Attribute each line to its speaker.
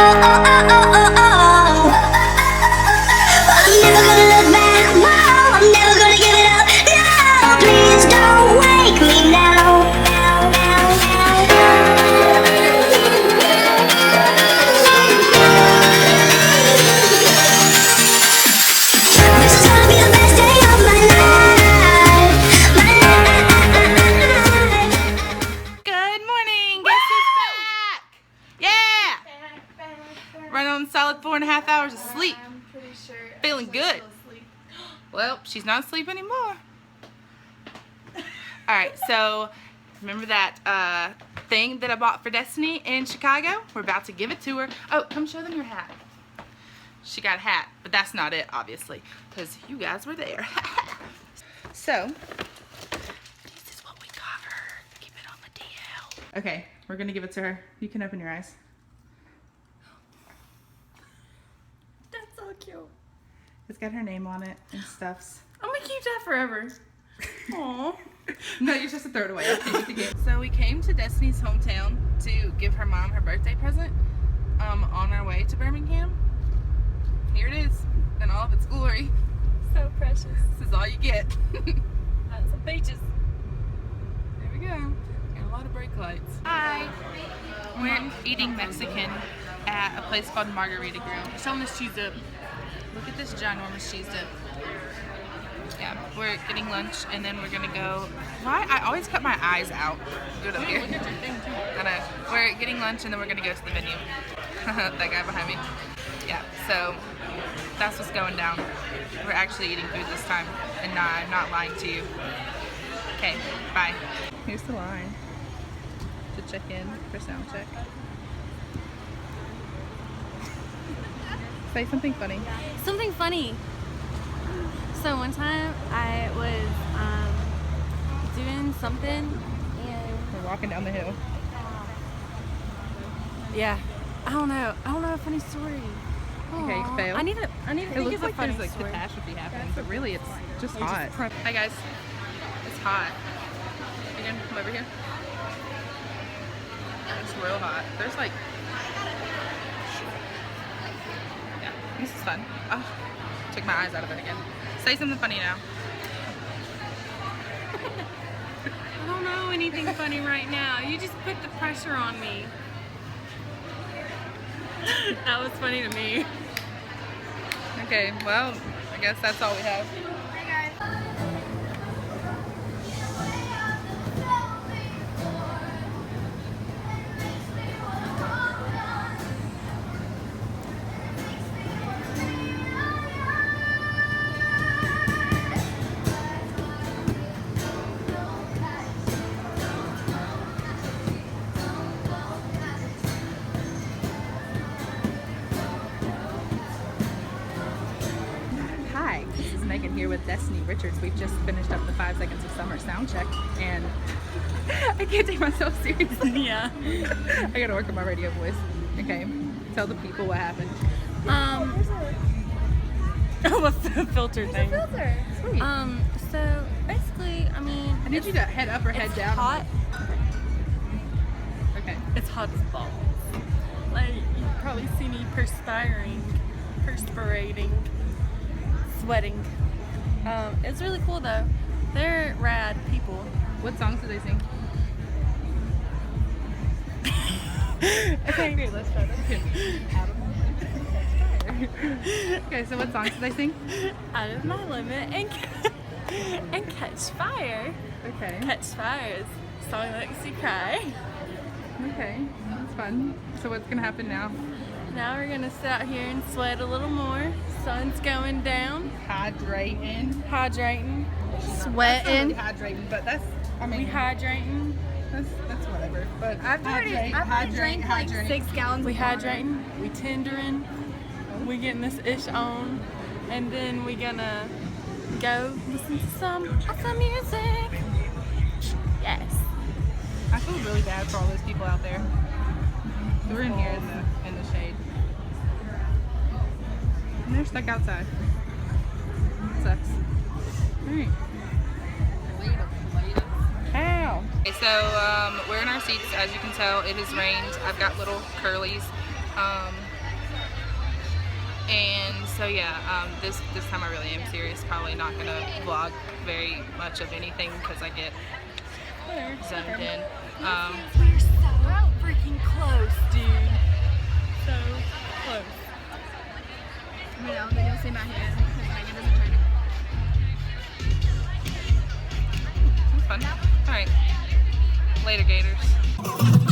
Speaker 1: I'm never gonna look back, whoa, I'm never gonna give it up, no, please don't wake me now. This is gonna be the best day of my life,
Speaker 2: Good morning. Guess who's back? Yeah. Running on solid 4.5 hours of sleep.
Speaker 3: I'm pretty sure.
Speaker 2: Feeling good. Well, she's not asleep anymore. Alright, so remember that thing that I bought for Destiny in Chicago? We're about to give it to her. Oh, come show them your hat. She got a hat, but that's not it, obviously, because you guys were there. So, this is what we got her. Keep it on the DL. Okay, we're going to give it to her. You can open your eyes.
Speaker 3: That's so cute.
Speaker 2: It's got her name on it and stuffs.
Speaker 3: I'm gonna keep that forever. Aww.
Speaker 2: No, you're supposed to throw it away. I'll take it again. So we came to Destiny's hometown to give her mom her birthday present on our way to Birmingham. Here it is in all of its glory.
Speaker 3: So precious.
Speaker 2: This is all you get.
Speaker 3: That's some peaches.
Speaker 2: There we go. And a lot of brake lights. Hi. We're eating Mexican at a place called Margarita Grill.
Speaker 3: Show them this cheese dip.
Speaker 2: Look at this ginormous cheese dip. Yeah, we're getting lunch and then we're gonna go. Why? I always cut my eyes out. Do it up here.
Speaker 3: Look at your thing too.
Speaker 2: I know. We're getting lunch and then we're gonna go to the venue. That guy behind me. Yeah, so that's what's going down. We're actually eating food this time, and nah, I'm not lying to you. Okay, bye. Here's the line to check in for sound check. Say something funny.
Speaker 3: Something funny. So one time I was doing something and
Speaker 2: We're walking down the hill.
Speaker 3: yeah, I don't know a funny story.
Speaker 2: Okay,
Speaker 3: Aw.
Speaker 2: fail.
Speaker 3: I need to
Speaker 2: It
Speaker 3: think
Speaker 2: looks
Speaker 3: of a
Speaker 2: like
Speaker 3: funny
Speaker 2: there's a
Speaker 3: story.
Speaker 2: catastrophe happening, but really it's just hot. Hi guys, it's hot. You gonna come over here? It's real hot. There's like, yeah, this is fun. Oh, took my eyes out of it again. Say something funny now.
Speaker 3: I don't know anything funny right now. You just put the pressure on me. That was funny to me.
Speaker 2: Okay, well, I guess that's all we have. Hi, this is Megan here with Destiny Richards. We've just finished up the 5 Seconds of Summer sound check, and I can't take myself seriously.
Speaker 3: Yeah.
Speaker 2: I gotta work on my radio voice. Okay, tell the people what happened.
Speaker 3: What's the filter thing?
Speaker 1: filter.
Speaker 2: Sweet.
Speaker 3: So basically, I mean,
Speaker 2: I need you to head up or head
Speaker 3: it's
Speaker 2: down.
Speaker 3: hot.
Speaker 2: Okay.
Speaker 3: It's hot as balls. Like, you probably see me perspirating, sweating. It's really cool though. They're rad people.
Speaker 2: What songs do they sing?
Speaker 3: Okay.
Speaker 2: Okay, let's try that again. Okay, so what songs do they sing?
Speaker 3: Out of My Limit and Catch Fire.
Speaker 2: Okay.
Speaker 3: Catch Fire is a song that makes you cry.
Speaker 2: Okay, that's fun. So what's gonna happen now?
Speaker 3: Now we're gonna sit out here and sweat a little more. Sun's going down.
Speaker 2: Hydrating.
Speaker 3: Hydrating.
Speaker 2: That's
Speaker 3: Sweating.
Speaker 2: not really hydrating, but that's, I
Speaker 3: We
Speaker 2: mean,
Speaker 3: hydrating.
Speaker 2: that's whatever. But
Speaker 1: I've already drank like 6 gallons.
Speaker 3: We hydrating. We tendering. We getting this ish on. And then we gonna go listen to some awesome music. Yes.
Speaker 2: I feel really bad for all those people out there. We're in here in the shade. And they're stuck outside. Sucks. Alright. Ow! Okay, so we're in our seats. As you can tell, it has rained. I've got little curlies. So yeah, this time I really am serious. Probably not gonna vlog very much of anything because I get zoned in.
Speaker 3: We're so freaking close, dude. So close.
Speaker 4: You know, then you'll see my hand because Megan doesn't turn it.
Speaker 2: Fun. All right. Later, Gators.